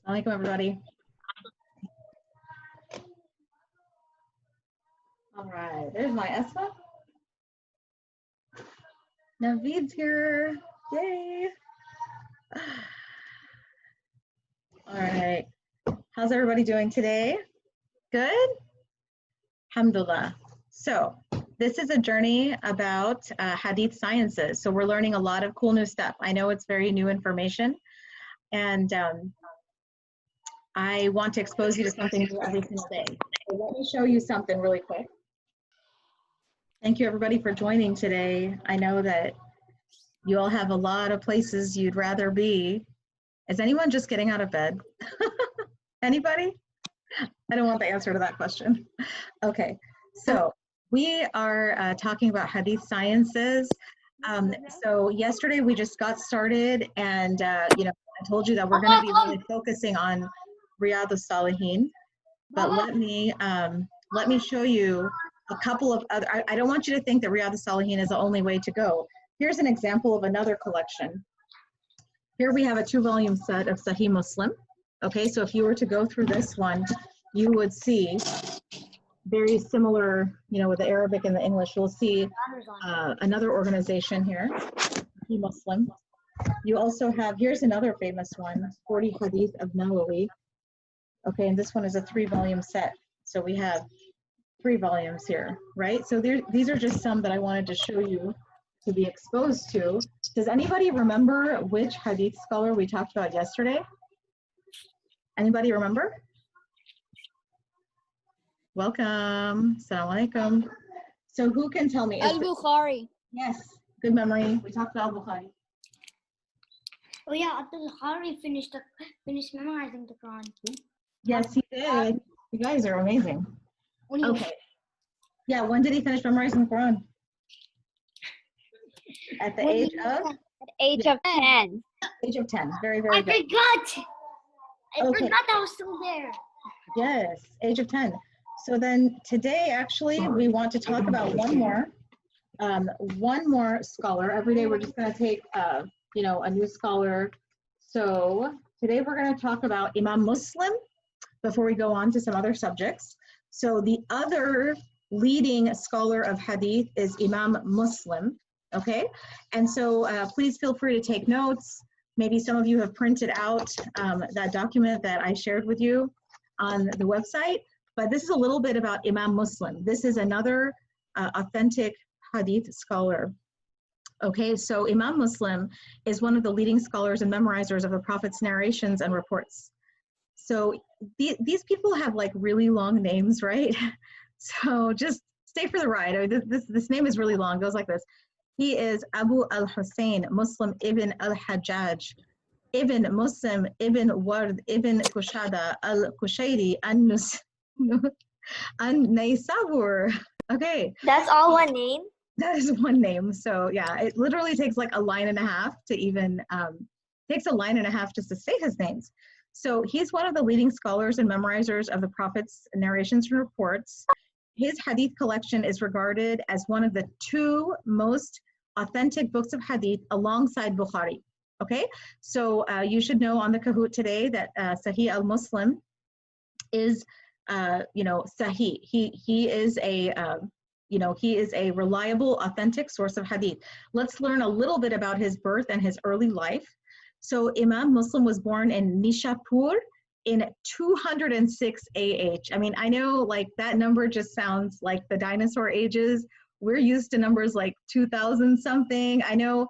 Assalamualaikum, everybody. All right, there's my Esma. Naveed's here. Yay. All right. How's everybody doing today? Good? Alhamdulillah. So this is a journey about Hadith sciences. So we're learning a lot of cool new stuff. I know it's very new information, and I want to expose you to something new every single day. So let me show you something really quick. Thank you everybody for joining today. I know that you all have a lot of places you'd rather be. Is anyone just getting out of bed? Anybody? I don't want the answer to that question. Okay, so we are talking about Hadith sciences. So yesterday we just got started, and I told you that we're going to be really focusing on Riyadh al-Salihin. But let me show you a couple of other. I don't want you to think that Riyadh al-Salihin is the only way to go. Here's an example of another collection. Here we have a 2-volume set of Sahih Muslim. Okay, so if you were to go through this one, you would see very similar, with the Arabic and the English. You'll see another organization here, Sahih Muslim. You also have, here's another famous one, 40 Hadith of Nawawi. Okay, and this one is a 3-volume set. So we have 3 volumes here, right? So these are just some that I wanted to show you to be exposed to. Does anybody remember which Hadith scholar we talked about yesterday? Anybody remember? Welcome. Assalamu alaikum. So who can tell me? Al-Bukhari. Yes, good memory. We talked about Al-Bukhari. Oh yeah, Al-Bukhari finished memorizing the Quran. Yes, he did. You guys are amazing. Okay. Yeah, when did he finish memorizing the Quran? At the age of? At the age of 10. Age of 10. Very, very good. I forgot I was still there. Yes, age of 10. So then today, actually, we want to talk about one more scholar. Every day we're just going to take, a new scholar. So today we're going to talk about Imam Muslim before we go on to some other subjects. So the other leading scholar of Hadith is Imam Muslim, okay? And so please feel free to take notes. Maybe some of you have printed out that document that I shared with you on the website, but this is a little bit about Imam Muslim. This is another authentic Hadith scholar. Okay, so Imam Muslim is one of the leading scholars and memorizers of the Prophet's narrations and reports. So these people have like really long names, right? So just stay for the ride. I mean, this name is really long. It goes like this. He is Abu al-Hussein Muslim ibn al-Hajjaj ibn Muslim ibn Ward ibn Kushada al-Kushayri an-Naysabur. Okay. That's all one name? That is one name. So yeah, it literally takes like a line and a half to even, takes a line and a half just to say his names. So he's one of the leading scholars and memorizers of the Prophet's narrations and reports. His Hadith collection is regarded as one of the 2 most authentic books of Hadith alongside Bukhari. Okay, so you should know on the Kahoot today that Sahih al-Muslim is, Sahih. He is a, he is a reliable, authentic source of Hadith. Let's learn a little bit about his birth and his early life. So Imam Muslim was born in Nishapur in 206 AH. I mean, I know like that number just sounds like the dinosaur ages. We're used to numbers like 2000 something. I know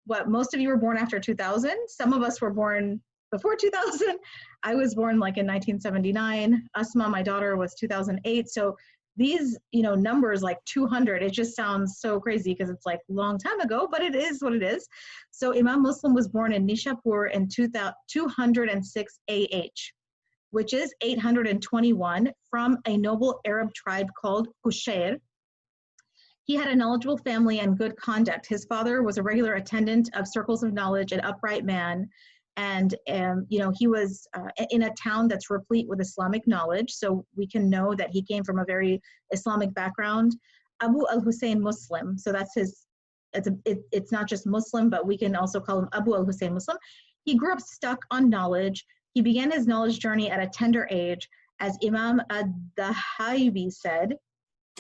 what most of you were born after 2000. Some of us were born before 2000. I was born like in 1979. Asma, my daughter, was 2008. So these, numbers like 200, it just sounds so crazy because it's like a long time ago, but it is what it is. So Imam Muslim was born in Nishapur in 206 AH, which is 821, from a noble Arab tribe called Kushair. He had a knowledgeable family and good conduct. His father was a regular attendant of circles of knowledge, an upright man. And, he was in a town that's replete with Islamic knowledge. So we can know that he came from a very Islamic background. Abu al-Hussein Muslim. So that's his, it's not just Muslim, but we can also call him Abu al-Hussein Muslim. He grew up stuck on knowledge, He began his knowledge journey at a tender age. As Imam ad-Dahabi said,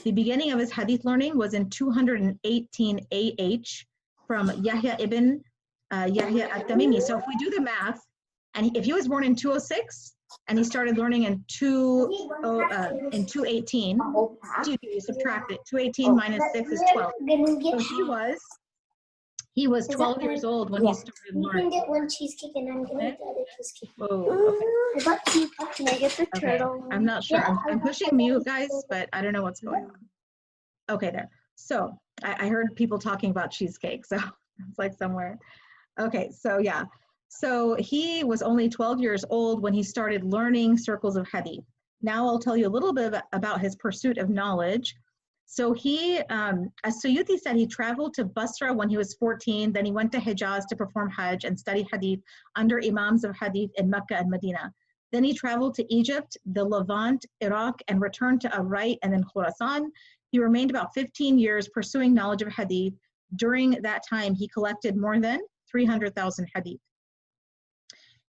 the beginning of his hadith learning was in 218 AH from Yahya ibn Yahya at-Tamimi. So if we do the math, and if he was born in 206 and he started learning in 218, you subtract it. 218 minus 6 is 12. So he was 12 years old when he started learning. You can get one cheesecake and I'm going to get the other cheesecake. Oh, okay. I got two. Can I get the turtle? I'm not sure. I'm pushing mute, guys, but I don't know what's going on. Okay, there. So I heard people talking about cheesecake, so it's like somewhere. Okay, so yeah. So he was only 12 years old when he started learning circles of hadith. Now I'll tell you a little bit about his pursuit of knowledge. So he, as Suyuti said, he traveled to Basra when he was 14. Then he went to Hijaz to perform Hajj and study hadith under imams of hadith in Mecca and Medina. Then he traveled to Egypt, the Levant, Iraq, and returned to Arait and then Khurasan. He remained about 15 years pursuing knowledge of hadith. During that time, he collected more than 300,000 hadith.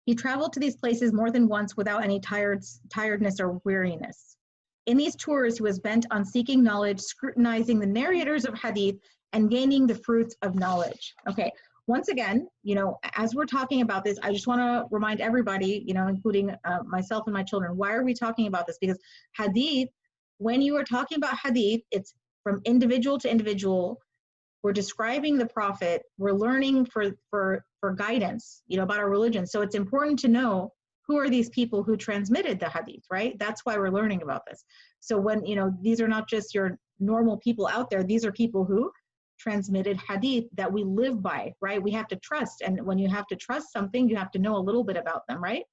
He traveled to these places more than once without any tiredness or weariness. In these tours, he was bent on seeking knowledge, scrutinizing the narrators of hadith, and gaining the fruits of knowledge. Okay, once again, as we're talking about this, I just want to remind everybody, including myself and my children, why are we talking about this? Because hadith, when you are talking about hadith, it's from individual to individual. We're describing the Prophet. We're learning for guidance, about our religion. So it's important to know who are these people who transmitted the hadith, right? That's why we're learning about this. So when, these are not just your normal people out there. These are people who transmitted hadith that we live by, right? We have to trust. And when you have to trust something, you have to know a little bit about them, right?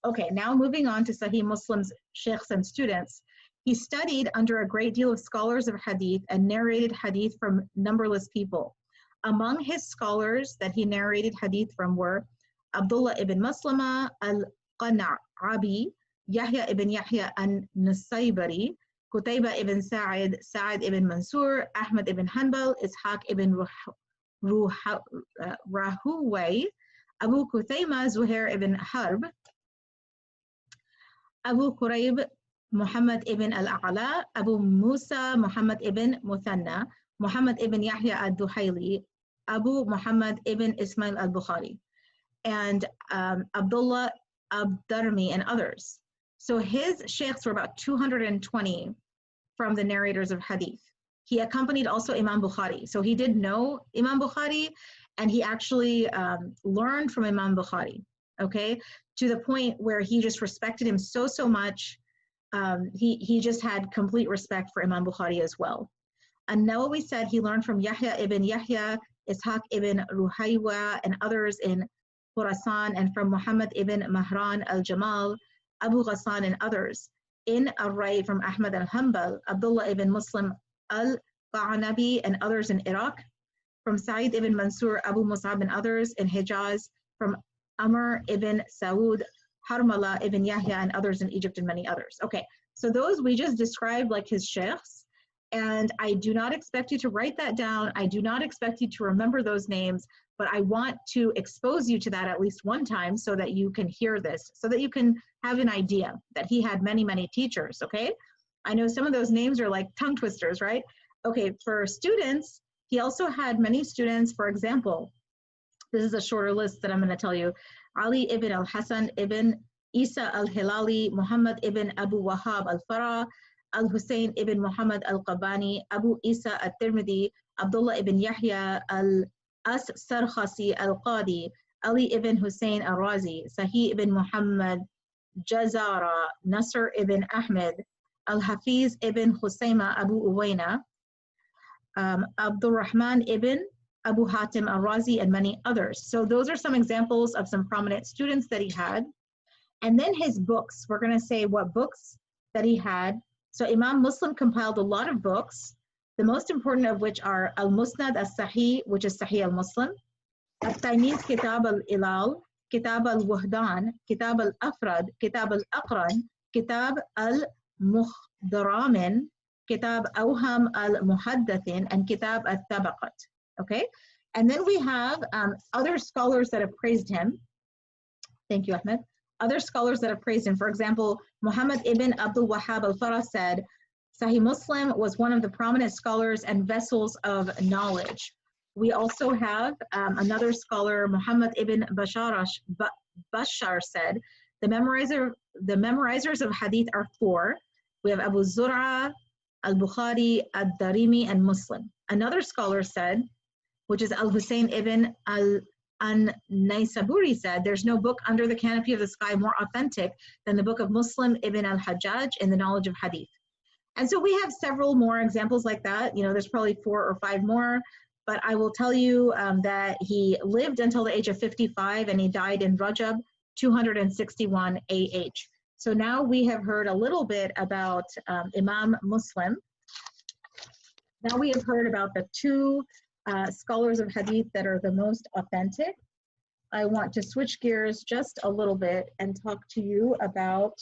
Okay, now moving on to Sahih Muslim's sheikhs and students. He studied under a great deal of scholars of hadith and narrated hadith from numberless people. Among his scholars that he narrated hadith from were Abdullah ibn Maslama al-Qan'abi, Yahya ibn Yahya al-Nusaybari, Qutayba ibn Sa'id, Sa'id ibn Mansur, Ahmad ibn Hanbal, Ishaq ibn Rahuway, Abu Kuthayma Zuhair ibn Harb, Abu Qurayb Muhammad ibn al-A'la, Abu Musa Muhammad ibn Muthanna, Muhammad ibn Yahya al-Duhaili, Abu Muhammad ibn Ismail al-Bukhari, and Abdullah Abdarmi and others. So his sheikhs were about 220 from the narrators of hadith. He accompanied also Imam Bukhari. So he did know Imam Bukhari, and he actually learned from Imam Bukhari, okay? To the point where he just respected him so much. He just had complete respect for Imam Bukhari as well. And Nawawi said he learned from Yahya ibn Yahya, Ishaq ibn Ruhaywa, and others in Khurasan, and from Muhammad ibn Mahran al-Jamal, Abu Ghassan, and others in Arait from Ahmad al-Hanbal, Abdullah ibn Muslim al-Qa'nabi, and others in Iraq, from Sa'id ibn Mansur, Abu Mus'ab, and others in Hijaz, from Amr ibn Saud, Harmala ibn Yahya, and others in Egypt, and many others. Okay, so those we just described like his sheikhs, and I do not expect you to write that down. I do not expect you to remember those names, but I want to expose you to that at least one time so that you can hear this, so that you can have an idea that he had many teachers, okay? I know some of those names are like tongue twisters, right? Okay, for students, he also had many students. For example, this is a shorter list that I'm going to tell you. Ali ibn al-Hasan ibn Isa al-Hilali, Muhammad ibn Abu Wahab al-Farah, al-Hussein ibn Muhammad al-Qabani, Abu Isa al-Tirmidhi, Abdullah ibn Yahya al-Sarkhasi al-Qadi, Ali ibn Hussein al-Razi, Sahih ibn Muhammad Jazara, Nasr ibn Ahmed, al-Hafiz ibn Husayma Abu Uwaina, Abdul Rahman ibn Abu Hatim al-Razi, and many others. So those are some examples of some prominent students that he had. And then his books, we're going to say what books that he had. So Imam Muslim compiled a lot of books, the most important of which are Al-Musnad al-Sahih, which is Sahih al-Muslim, Al-Taymiz Kitab al-Ilal, Kitab al-Wuhdan, Kitab al-Afrad, Kitab al-Aqran, Kitab al-Mukhdaramin, Kitab Awham al-Muhaddathin, and Kitab al-Tabaqat. Okay, and then we have other scholars that have praised him. Thank you, Ahmed. Other scholars that have praised him, for example, Muhammad ibn Abdul Wahhab al-Farah said, Sahih Muslim was one of the prominent scholars and vessels of knowledge. We also have another scholar, Muhammad ibn Bashar said, the memorizers of hadith are four. We have Abu Zur'a, al-Bukhari, al-Darimi, and Muslim. Another scholar said, which is Al-Hussein ibn al-Naysaburi said, there's no book under the canopy of the sky more authentic than the book of Muslim ibn al-Hajjaj in the knowledge of hadith. And so we have several more examples like that. You know, there's probably 4 or 5 more, but I will tell you that he lived until the age of 55 and he died in Rajab 261 AH. So now we have heard a little bit about Imam Muslim. Now we have heard about the 2 scholars of hadith that are the most authentic. I want to switch gears just a little bit and talk to you about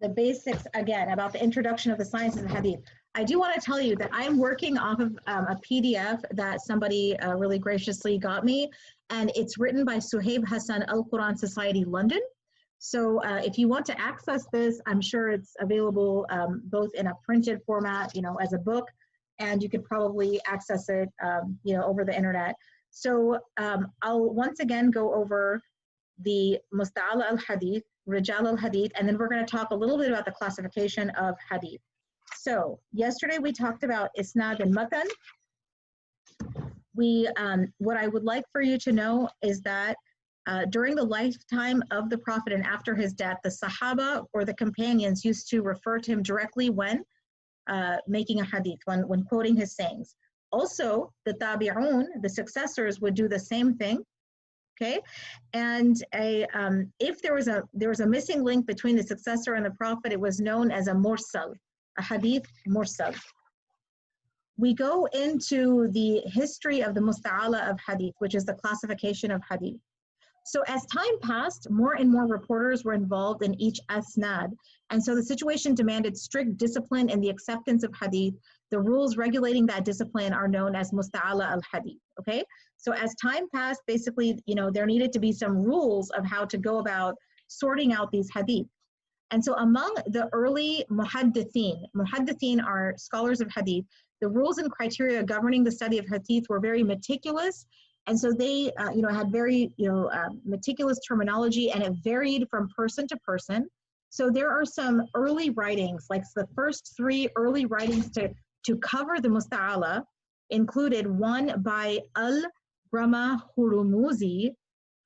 the basics again, about the introduction of the sciences of hadith. I do want to tell you that I'm working off of a PDF that somebody really graciously got me, and it's written by Suhaib Hassan Al-Quran Society London. So if you want to access this, I'm sure it's available both in a printed format, you know, as a book, and you could probably access it, you know, over the internet. So I'll once again go over the Musta'ala al-Hadith, Rijal al-Hadith, and then we're going to talk a little bit about the classification of Hadith. So yesterday we talked about Isnad and Matan. What I would like for you to know is that during the lifetime of the Prophet and after his death, the Sahaba or the companions used to refer to him directly when making a hadith, when quoting his sayings. Also, the Tabi'un, the successors, would do the same thing. Okay, and if there was a missing link between the successor and the Prophet, it was known as a mursal, a hadith mursal. We go into the history of the Musta'ala of hadith, which is the classification of hadith. So as time passed, more and more reporters were involved in each asnad, and so the situation demanded strict discipline in the acceptance of hadith. The rules regulating that discipline are known as Musta'ala al-Hadith, okay? So as time passed, basically, you know, there needed to be some rules of how to go about sorting out these hadith. And so among the early muhaddithin are scholars of hadith, the rules and criteria governing the study of hadith were very meticulous. And so they, you know, had very, meticulous terminology, and it varied from person to person. So there are some early writings, like the first 3 early writings to cover the Musta'ala included one by Al-Rama Hurumuzi,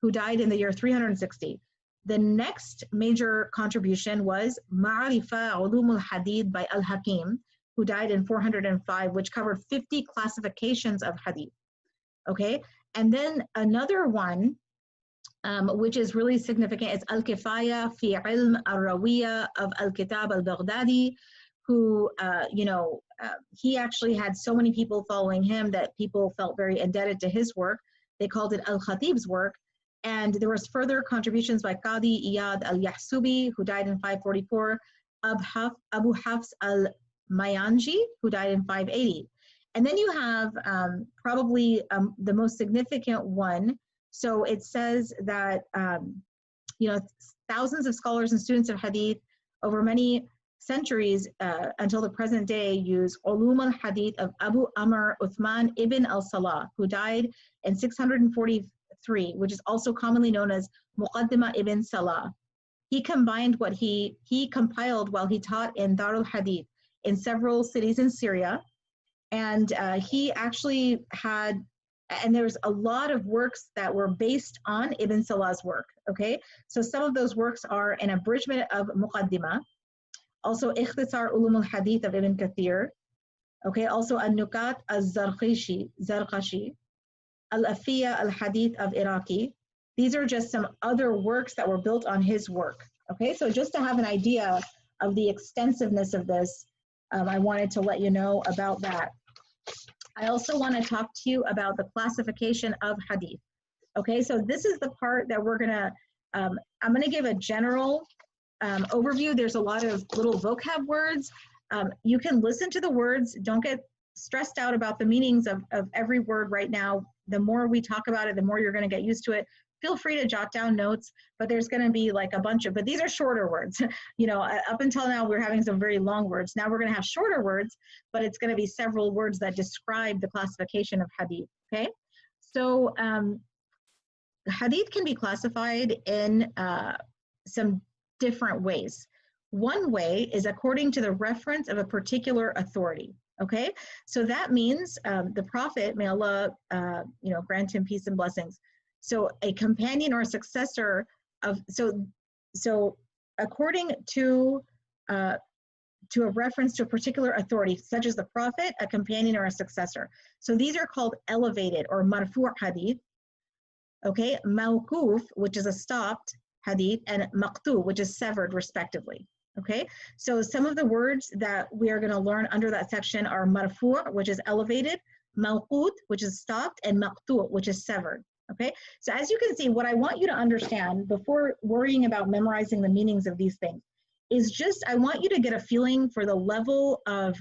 who died in the year 360. The next major contribution was Ma'arifa Ulum al-Hadith by Al-Hakim, who died in 405, which covered 50 classifications of hadith. Okay, and then another one, which is really significant, is Al-Kifaya fi Ilm al-Rawiya of Al-Kitab al-Baghdadi, who, he actually had so many people following him that people felt very indebted to his work. They called it Al-Khatib's work. And there was further contributions by Qadi Iyad al-Yahsubi, who died in 544, Abu Hafs al-Mayanji, who died in 580. And then you have probably the most significant one. So it says that, thousands of scholars and students of hadith over many centuries until the present day use Ulum al-Hadith of Abu Amr Uthman ibn al-Salah, who died in 643, which is also commonly known as Muqaddimah ibn Salah. He combined what he compiled while he taught in Darul Hadith in several cities in Syria. And he actually had, and there's a lot of works that were based on Ibn Salah's work, okay? So some of those works are an abridgment of Muqaddimah, also Ikhtisar Ulum al-Hadith of Ibn Kathir, okay? Also An-Nukat al-Zarqashi, Al-Afiya al-Hadith of Iraqi. These are just some other works that were built on his work, okay? So just to have an idea of the extensiveness of this, I wanted to let you know about that. I also want to talk to you about the classification of hadith. Okay, so this is the part that we're gonna, I'm gonna give a general overview. There's a lot of little vocab words. You can listen to the words. Don't get stressed out about the meanings of every word right now. The more we talk about it, the more you're gonna get used to it. feel free to jot down notes, but there's going to be like a bunch of, but these are shorter words. You know, up until now, we're having some very long words. Now we're going to have shorter words, but it's going to be several words that describe the classification of hadith, okay? So hadith can be classified in some different ways. One way is according to the reference of a particular authority. Okay, so that means the Prophet, may Allah, you know, grant him peace and blessings. So a companion or a successor of, so according to a reference to a particular authority, such as the Prophet, a companion or a successor. So these are called elevated or marfu' hadith. Okay, mawquf, which is a stopped hadith, and maqtu, which is severed respectively. Okay, so some of the words that we are going to learn under that section are marfu', which is elevated, mawqut, which is stopped, and maqtu', which is severed. Okay, so as you can see, what I want you to understand before worrying about memorizing the meanings of these things is just, I want you to get a feeling for the level of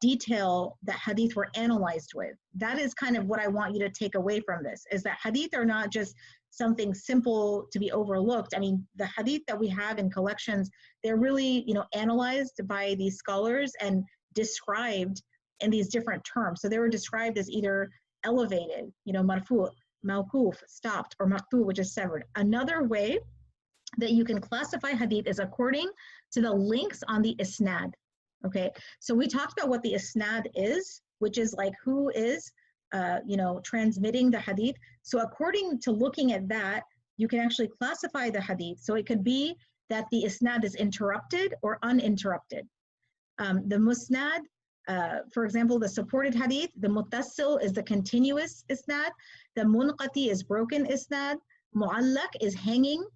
detail that hadith were analyzed with. That is kind of what I want you to take away from this, is that hadith are not just something simple to be overlooked. I mean, the hadith that we have in collections, they're really, you know, analyzed by these scholars and described in these different terms. So they were described as either elevated, you know, marfu', mawquf, stopped, or maqtu', which is severed. Another way that you can classify hadith is according to the links on the isnad. Okay, so we talked about what the isnad is, which is like who is, you know, transmitting the hadith. So according to looking at that, you can actually classify the hadith. So it could be that the isnad is interrupted or uninterrupted. The musnad, for example, the supported hadith, the muttassil is the continuous isnad, the munqati is broken isnad, mu'allaq is hanging,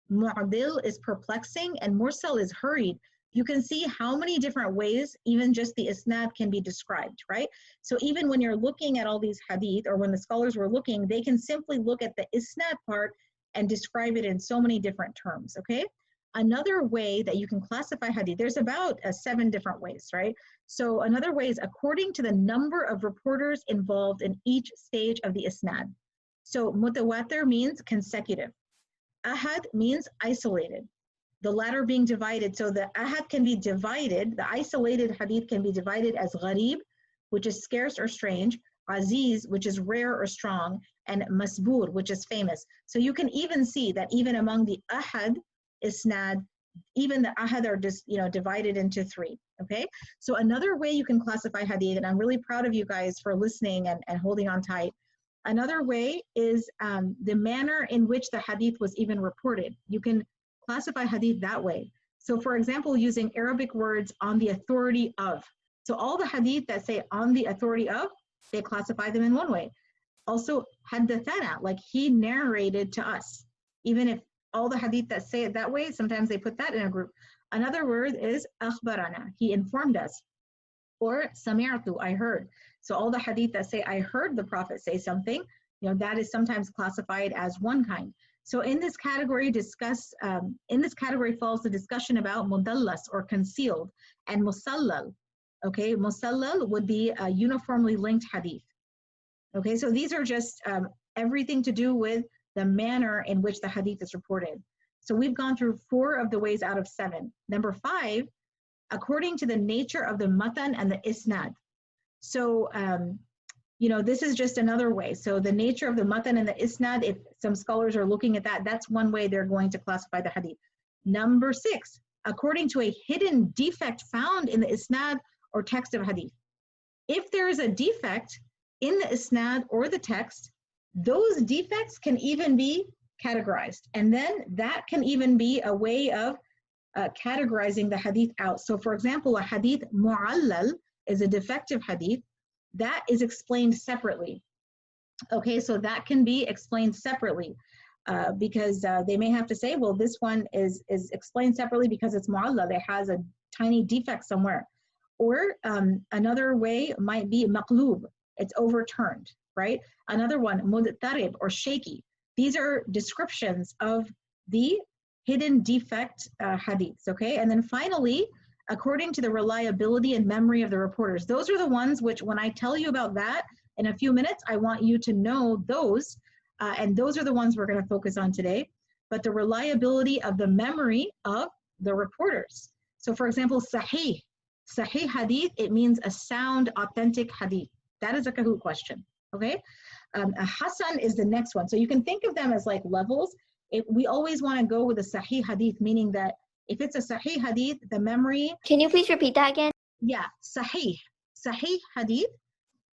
mu'adil is perplexing, and mursal is hurried. You can see how many different ways even just the isnad can be described, right? So even when you're looking at all these hadith, or when the scholars were looking, they can simply look at the isnad part and describe it in so many different terms, okay? Another way that you can classify hadith, there's about 7 different ways, right? So another way is according to the number of reporters involved in each stage of the isnad. So mutawatir means consecutive. Ahad means isolated. The latter being divided. So the ahad can be divided, the isolated hadith can be divided as gharib, which is scarce or strange, aziz, which is rare or strong, and masbur, which is famous. So you can even see that even among the ahad isnad, even the ahad are just, you know, divided into 3, okay? So another way you can classify hadith, and I'm really proud of you guys for listening and holding on tight. Another way is the manner in which the hadith was even reported. You can classify hadith that way. So for example, using Arabic words on the authority of. So all the hadith that say on the authority of, they classify them in one way. Also, haddathana, like he narrated to us. Even if all the hadith that say it that way, sometimes they put that in a group. Another word is akhbarana, he informed us. Or sami'tu, I heard. So all the hadith that say I heard the Prophet say something, you know, that is sometimes classified as one kind. So in this category falls the discussion about mudallas or concealed, and musallal. Okay, musallal would be a uniformly linked hadith. Okay, so these are just everything to do with the manner in which the hadith is reported. So we've gone through 4 of the ways out of 7. Number 5, according to the nature of the matan and the isnad. So you know, this is just another way. So the nature of the matan and the isnad, if some scholars are looking at that, that's one way they're going to classify the hadith. Number 6, according to a hidden defect found in the isnad or text of hadith. If there is a defect in the isnad or the text, those defects can even be categorized. And then that can even be a way of categorizing the hadith out. So for example, a hadith mu'allal is a defective hadith. That is explained separately. Okay, so that can be explained separately because they may have to say, well, this one is explained separately because it's mu'allal, it has a tiny defect somewhere. Or another way might be maqlub, it's overturned, right? Another one, mudtarib or shaky. These are descriptions of the hidden defect hadiths, okay? And then finally, according to the reliability and memory of the reporters. Those are the ones which, when I tell you about that in a few minutes, I want you to know those And those are the ones we're going to focus on today. But the reliability of the memory of the reporters. So for example, Sahih Hadith, it means a sound, authentic Hadith. That is a Kahoot question, okay? A Hasan is the next one. So you can think of them as like levels. We always want to go with a Sahih Hadith, meaning that if it's a Sahih Hadith, the memory... Can you please repeat that again? Yeah, Sahih Hadith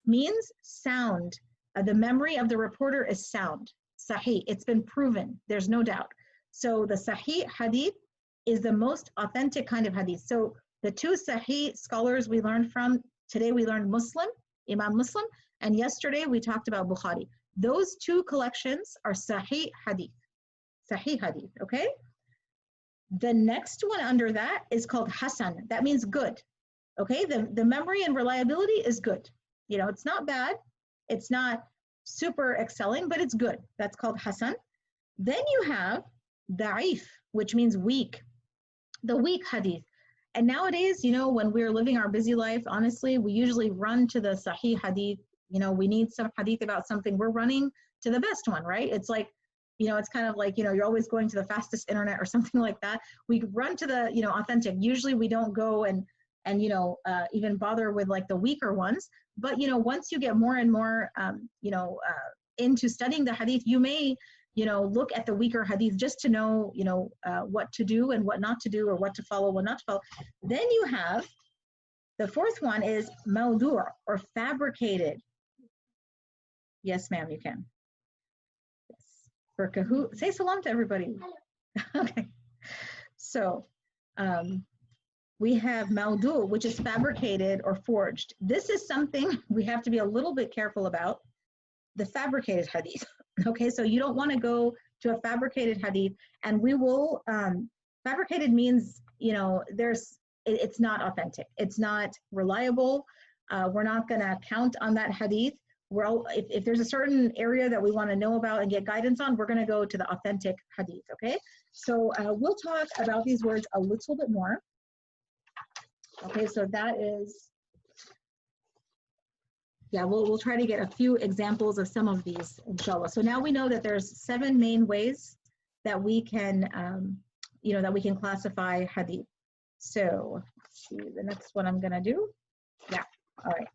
means sound. The memory of the reporter is sound. Sahih, it's been proven, there's no doubt. So the Sahih Hadith is the most authentic kind of Hadith. So the two Sahih scholars we learned from, today we learned Muslim, Imam Muslim, and yesterday we talked about Bukhari. Those two collections are Sahih Hadith, okay? The next one under that is called Hasan. That means good, okay? The memory and reliability is good. You know, it's not bad. It's not super excelling, but it's good. That's called Hasan. Then you have Da'if, which means weak, the weak Hadith. And nowadays, you know, when we're living our busy life, honestly, we usually run to the Sahih Hadith. You know, we need some Hadith about something, we're running to the best one, right? It's like, you know, it's kind of like, you know, you're always going to the fastest internet or something like that. We run to the, you know, authentic. Usually we don't go and you know, even bother with like the weaker ones. But, you know, once you get more and more, you know, into studying the Hadith, you may, you know, look at the weaker Hadith just to know, you know, what to do and what not to do, or what to follow, what not to follow. Then you have, the fourth one is Mawdu' or fabricated. Yes, ma'am, you can. Yes. For Kahoot, say salam to everybody. Okay. So, we have Mawdu', which is fabricated or forged. This is something we have to be a little bit careful about, the fabricated Hadith. Okay, so you don't want to go to a fabricated Hadith, and we will, fabricated means, you know, it's not authentic. It's not reliable. We're not going to count on that Hadith. If there's a certain area that we want to know about and get guidance on, we're going to go to the authentic Hadith, okay? So we'll talk about these words a little bit more. Okay, so that is, yeah, we'll try to get a few examples of some of these, inshallah. So now we know that there's 7 main ways that we can, you know, that we can classify Hadith. So let's see, the next one I'm gonna do. Yeah, all right.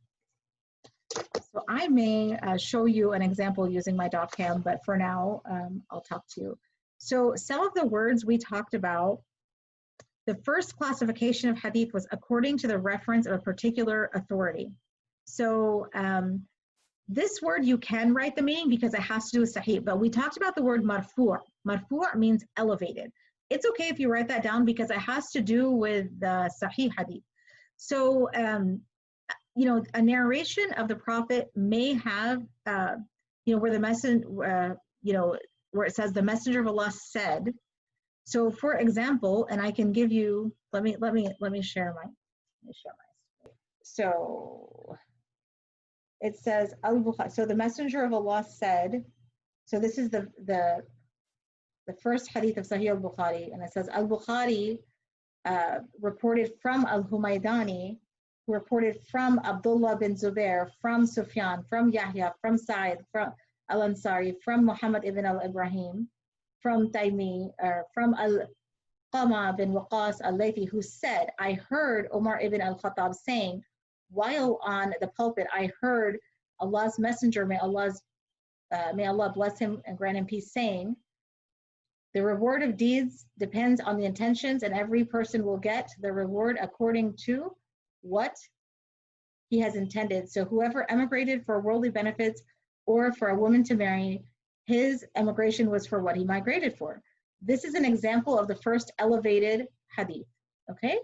So I may show you an example using my DocCam, but for now, I'll talk to you. So some of the words we talked about, the first classification of Hadith was according to the reference of a particular authority. So this word, you can write the meaning because it has to do with Sahih, but we talked about the word marfu'. Marfu' means elevated. It's okay if you write that down because it has to do with the Sahih Hadith. So, you know, a narration of the Prophet may have, you know, where the messenger, you know, where it says the Messenger of Allah said. So, for example, and I can give you, let me share my. So, it says Al-Bukhari. So the Messenger of Allah said. So this is the first hadith of Sahih al-Bukhari, and it says Al-Bukhari reported from Al-Humaydani, who reported from Abdullah bin Zubair, from Sufyan, from Yahya, from Sa'id, from Al-Ansari, from Muhammad ibn al-Ibrahim, from Taymi, from Al-Qama bin Waqas al-Laythi, who said, I heard Umar ibn al-Khattab saying, while on the pulpit, I heard Allah's messenger, may Allah bless him and grant him peace, saying, the reward of deeds depends on the intentions, and every person will get the reward according to what he has intended. So whoever emigrated for worldly benefits or for a woman to marry, his emigration was for what he migrated for. This is an example of the first elevated hadith, okay?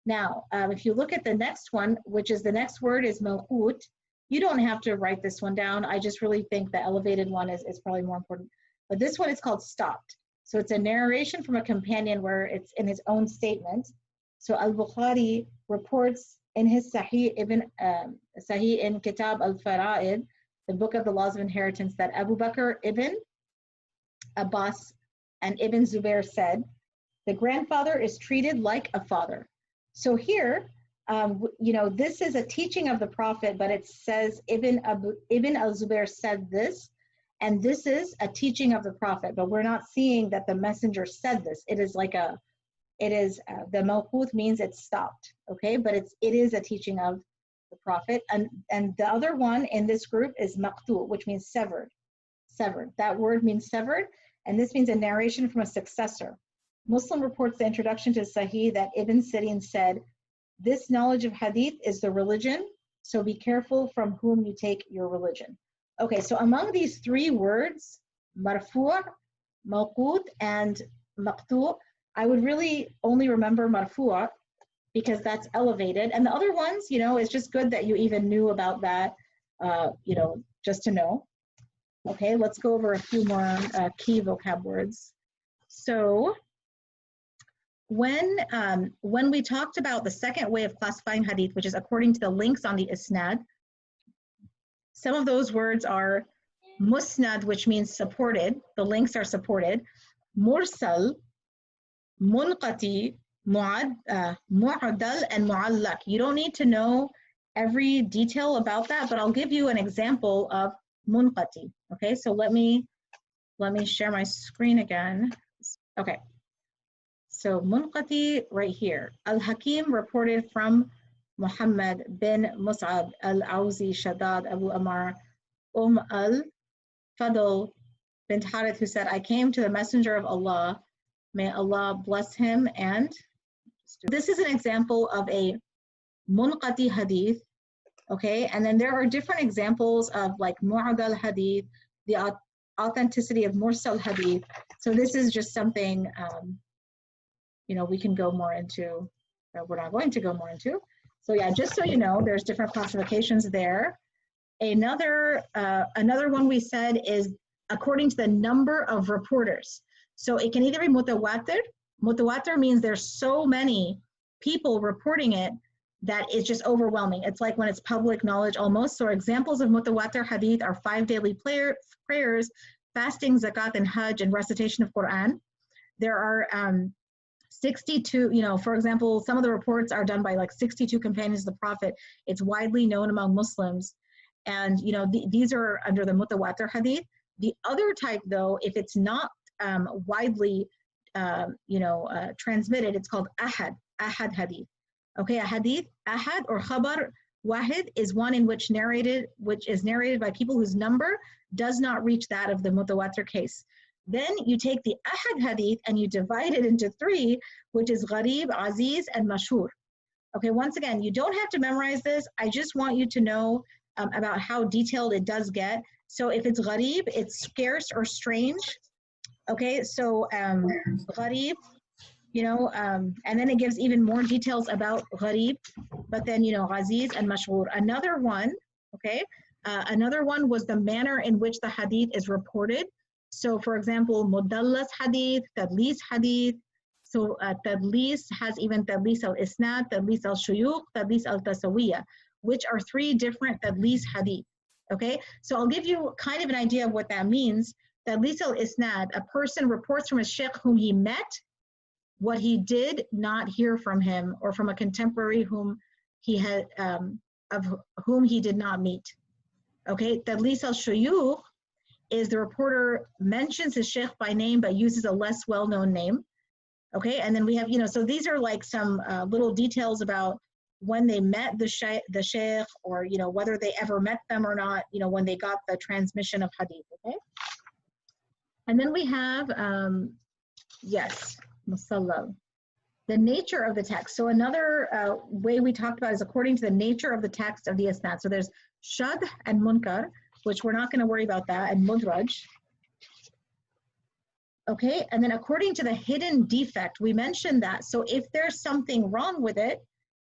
Now, if you look at the next one, which is the next word is mawqut, you don't have to write this one down. I just really think the elevated one is probably more important. But this one is called stopped. So it's a narration from a companion where it's in his own statement. So Al-Bukhari reports in his Sahih in Kitab al-Fara'id, the book of the laws of inheritance, that Abu Bakr ibn Abbas and Ibn Zubair said, the grandfather is treated like a father. So here, you know, this is a teaching of the Prophet, but it says Ibn al-Zubair said this. And this is a teaching of the Prophet, but we're not seeing that the messenger said this. It is like the mawqut means it's stopped, okay? But it is a teaching of the Prophet. And the other one in this group is maqtu, which means severed. Severed. That word means severed, and this means a narration from a successor. Muslim reports the introduction to Sahih that Ibn Sirin said, "This knowledge of hadith is the religion, so be careful from whom you take your religion." Okay, so among these three words, marfu', mawqut, and maqtu', I would really only remember marfu' because that's elevated. And the other ones, it's just good that you even knew about that, just to know. Okay, let's go over a few more key vocab words. So when we talked about the second way of classifying hadith, which is according to the links on the isnad, some of those words are musnad, which means supported. The links are supported. Mursal, munqati, mu'adal, and mu'allaq. You don't need to know every detail about that, but I'll give you an example of munqati. Okay, so let me share my screen again. Okay, so munqati right here. Al-Hakim reported from Muhammad bin Mus'ab al-Awzi Shaddad Abu Amar al-Fadl bint Harith, who said, "I came to the Messenger of Allah, may Allah bless him," and this is an example of a munqati hadith, okay? And then there are different examples of like mu'adal hadith, the authenticity of mursal hadith. So this is just something, we can go more into, we're not going to go more into. So yeah, just so you know, there's different classifications there. Another one we said is according to the number of reporters. So it can either be mutawatir. Mutawatir means there's so many people reporting it that it's just overwhelming. It's like when it's public knowledge almost. So examples of mutawatir hadith are 5 daily prayers, fasting, zakat, and hajj, and recitation of Quran. There are 62, for example, some of the reports are done by like 62 companions of the Prophet. It's widely known among Muslims. And, these are under the mutawatir hadith. The other type, though, if it's not widely, transmitted, it's called ahad hadith. Okay, a hadith, ahad or khabar wahid is one in which is narrated by people whose number does not reach that of the mutawatir case. Then you take the ahad hadith and you divide it into 3, which is gharib, aziz, and mashhur. Okay, once again, you don't have to memorize this. I just want you to know about how detailed it does get. So if it's gharib, it's scarce or strange. Okay, so gharib, and then it gives even more details about gharib, but then, aziz and mashhur. Another one was the manner in which the hadith is reported. So for example, mudallas hadith, tadlis hadith. So tadlis has even tadlis al-isnad, tadlis al-shuyukh, tadlis al-tasawiyah, which are 3 different tadlis hadith. Okay, so I'll give you kind of an idea of what that means. Tadlis al-isnad, a person reports from a sheikh whom he met what he did not hear from him, or from a contemporary whom he had, of whom he did not meet. Okay, tadlis al-shuyukh is the reporter mentions his sheikh by name but uses a less well-known name. Okay, and then we have, so these are like some little details about when they met the sheikh, or whether they ever met them or not, when they got the transmission of hadith. Okay, and then we have musallal, the nature of the text. So another way we talked about is according to the nature of the text of the isnad. So there's shadh and munkar, which we're not going to worry about that, and mudraj. Okay, and then according to the hidden defect, we mentioned that. So if there's something wrong with it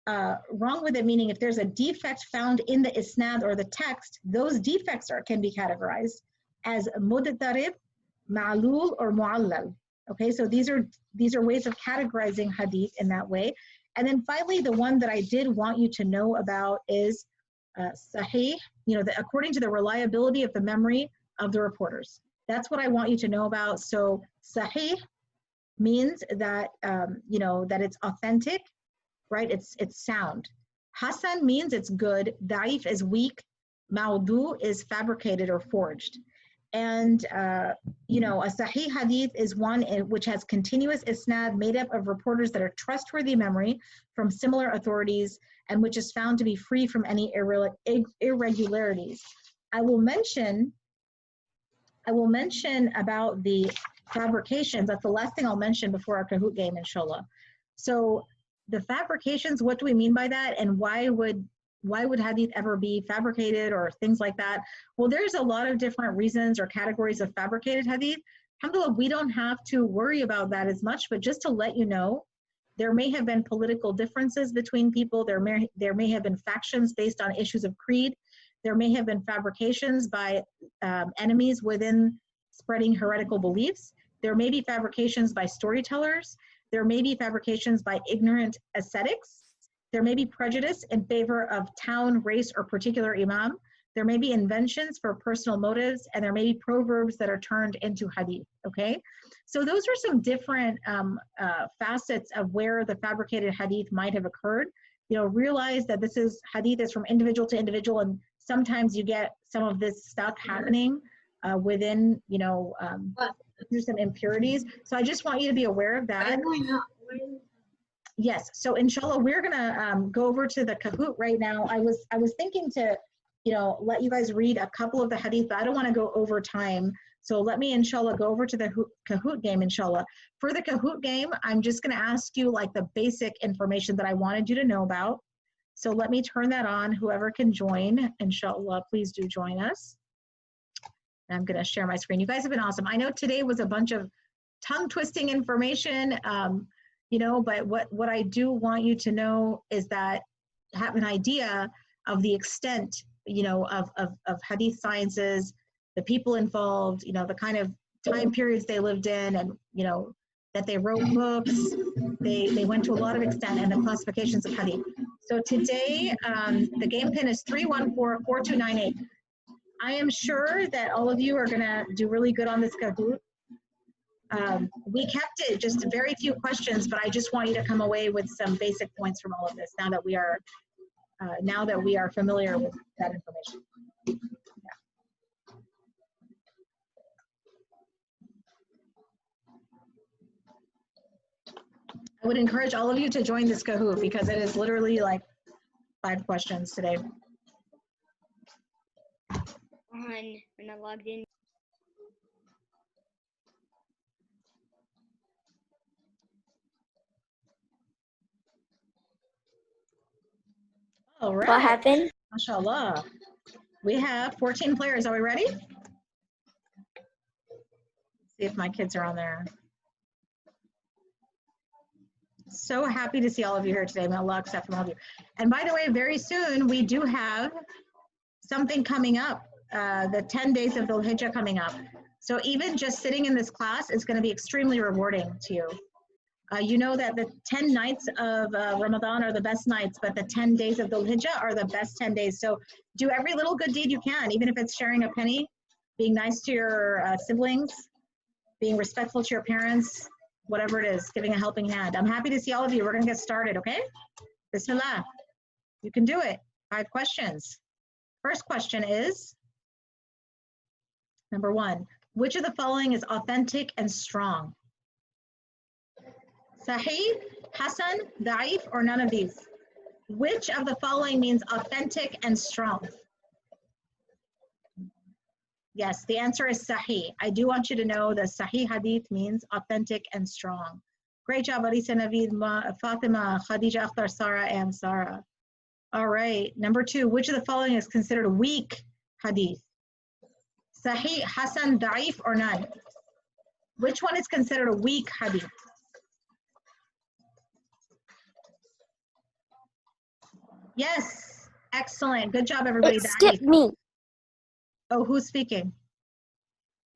meaning if there's a defect found in the isnad or the text, those defects can be categorized as mudtarib, ma'lul, or mu'allal. Okay, so these are ways of categorizing hadith in that way. And then finally, the one that I did want you to know about is sahih, according to the reliability of the memory of the reporters. That's what I want you to know about. So sahih means that, that it's authentic, right? It's sound. Hasan means it's good. Da'if is weak. Maudu is fabricated or forged. And, you know, a Sahih Hadith is one which has continuous isnad made up of reporters that are trustworthy memory from similar authorities and which is found to be free from any irregularities. I will mention about the fabrications. That's the last thing I'll mention before our Kahoot game, inshallah. So the fabrications, what do we mean by that? And why would hadith ever be fabricated or things like that? Well, there's a lot of different reasons or categories of fabricated hadith. Alhamdulillah, we don't have to worry about that as much, but just to let you know, there may have been political differences between people. There may have been factions based on issues of creed. There may have been fabrications by enemies within spreading heretical beliefs. There may be fabrications by storytellers. There may be fabrications by ignorant ascetics. There may be prejudice in favor of town, race, or particular imam. There may be inventions for personal motives, and there may be proverbs that are turned into hadith, okay? So those are some different facets of where the fabricated hadith might have occurred. You know, realize that hadith is from individual to individual, and sometimes you get some of this stuff happening within, you know, through some impurities. So I just want you to be aware of that. Yes, so inshallah, we're gonna go over to the Kahoot right now. I was thinking to, you know, let you guys read a couple of the hadith, but I don't wanna go over time. So let me, inshallah, go over to the Kahoot game, inshallah. For the Kahoot game, I'm just gonna ask you like the basic information that I wanted you to know about. So let me turn that on. Whoever can join, inshallah, please do join us. And I'm gonna share my screen. You guys have been awesome. I know today was a bunch of tongue-twisting information, you know, but what I do want you to know is that have an idea of the extent, you know, of hadith sciences, the people involved, you know, the kind of time periods they lived in, and, you know, that they wrote books, they went to a lot of extent, and the classifications of hadith. So today, the game pin is 314-4298. I am sure that all of you are gonna do really good on this Kahoot. We kept it just very few questions, but I just want you to come away with some basic points from all of this now that we are familiar with that information. Yeah. I would encourage all of you to join this Kahoot because it is literally like 5 questions today. When I logged in. All right. What happened? MashaAllah. We have 14 players. Are we ready? Let's see if my kids are on there. So happy to see all of you here today. May Allah accept from all of you. And by the way, very soon we do have something coming up, the 10 days of Dhul Hijjah coming up. So even just sitting in this class is going to be extremely rewarding to you. You know that the 10 nights of Ramadan are the best nights, but the 10 days of Dhul Hijjah are the best 10 days. So do every little good deed you can, even if it's sharing a penny, being nice to your siblings, being respectful to your parents, whatever it is, giving a helping hand. I'm happy to see all of you. We're going to get started, okay? Bismillah. You can do it. 5 questions. First question is, number 1, which of the following is authentic and strong? Sahih, Hasan, Da'if, or none of these? Which of the following means authentic and strong? Yes, the answer is Sahih. I do want you to know that Sahih Hadith means authentic and strong. Great job, Alisa, Naveed, Fatima, Khadija, Akhtar, Sarah, and Sarah. All right, number 2, which of the following is considered a weak Hadith? Sahih, Hasan, Da'if, or none? Which one is considered a weak Hadith? Yes, excellent. Good job, everybody. It skipped me. Oh, who's speaking?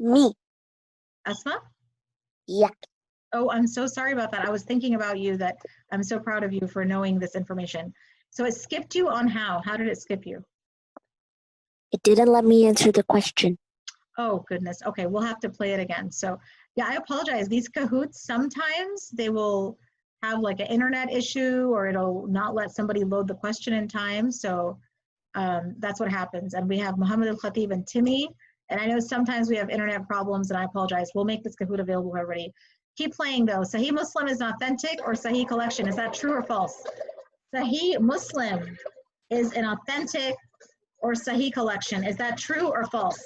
Me. Asma? Yeah. Oh, I'm so sorry about that. I was thinking about you, that I'm so proud of you for knowing this information. So it skipped you on how? How did it skip you? It didn't let me answer the question. Oh, goodness. Okay, we'll have to play it again. So yeah, I apologize. These Kahoots, sometimes they will have like an internet issue, or it'll not let somebody load the question in time. So that's what happens. And we have Muhammad Al-Khatib and Timmy. And I know sometimes we have internet problems, and I apologize. We'll make this Kahoot available for everybody. Keep playing though. Sahih Muslim is an authentic or Sahih collection. Is that true or false? Sahih Muslim is an authentic or Sahih collection. Is that true or false?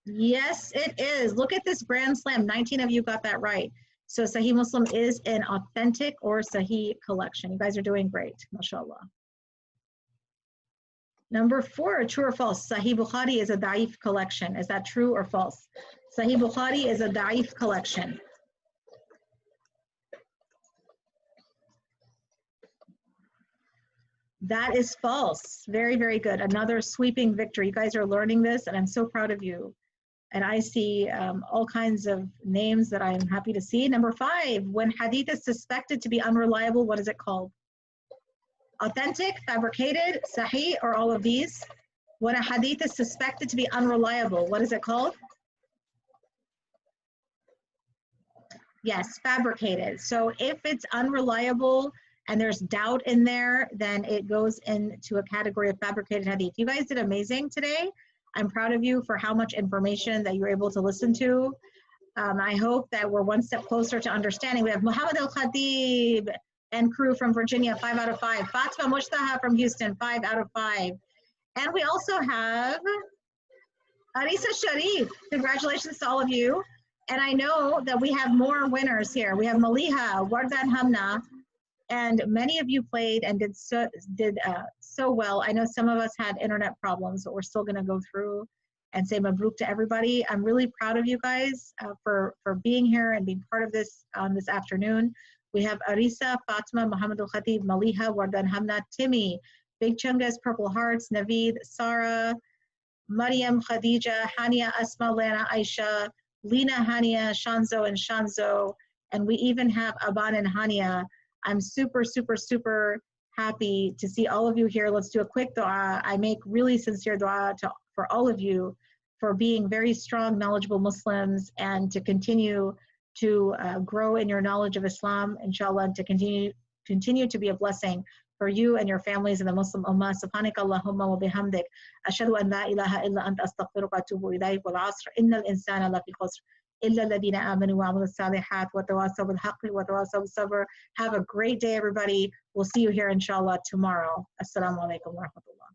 Yes, it is. Look at this grand slam. 19 of you got that right. So Sahih Muslim is an authentic or Sahih collection. You guys are doing great, mashallah. Number 4, true or false? Sahih Bukhari is a da'if collection. Is that true or false? Sahih Bukhari is a da'if collection. That is false. Very, very good. Another sweeping victory. You guys are learning this, and I'm so proud of you. And I see all kinds of names that I'm happy to see. Number 5, when hadith is suspected to be unreliable, what is it called? Authentic, fabricated, sahih, or all of these? When a hadith is suspected to be unreliable, what is it called? Yes, fabricated. So if it's unreliable and there's doubt in there, then it goes into a category of fabricated hadith. You guys did amazing today. I'm proud of you for how much information that you're able to listen to. I hope that we're one step closer to understanding. We have Muhammad Al-Khatib and crew from Virginia, 5 out of 5. Fatima Mushtaha from Houston, 5 out of 5. And we also have Arisa Sharif. Congratulations to all of you. And I know that we have more winners here. We have Maliha, Wardan Hamna, and many of you played and did so well. I know some of us had internet problems, but we're still going to go through and say mabruk to everybody. I'm really proud of you guys for being here and being part of this this afternoon. We have Arisa, Fatima, Muhammad Al-Khatib, Maliha, Wardan Hamna, Timmy, Big Chungus, Purple Hearts, Naveed, Sarah, Mariam, Khadija, Hania, Asma, Lana, Aisha, Lena, Hania, Shanzo, and Shanzo, and we even have Aban and Hania. I'm super, super, super happy to see all of you here. Let's do a quick dua. I make really sincere dua for all of you for being very strong, knowledgeable Muslims and to continue to grow in your knowledge of Islam, inshallah, and to continue to be a blessing for you and your families in the Muslim Ummah. Subhanaka Allahumma wa bihamdik. Ashhadu an la ilaha illa anta astaghfiruka wa atubu ilayk wal asr. Innal insana lafi khusr. إلا الذين آمنوا وعملوا الصالحات وتواصوا بالحق وتواصوا بالصبر. Have a great day, everybody. We'll see you here, inshallah, tomorrow. Assalamu alaikum wa rahmatullah.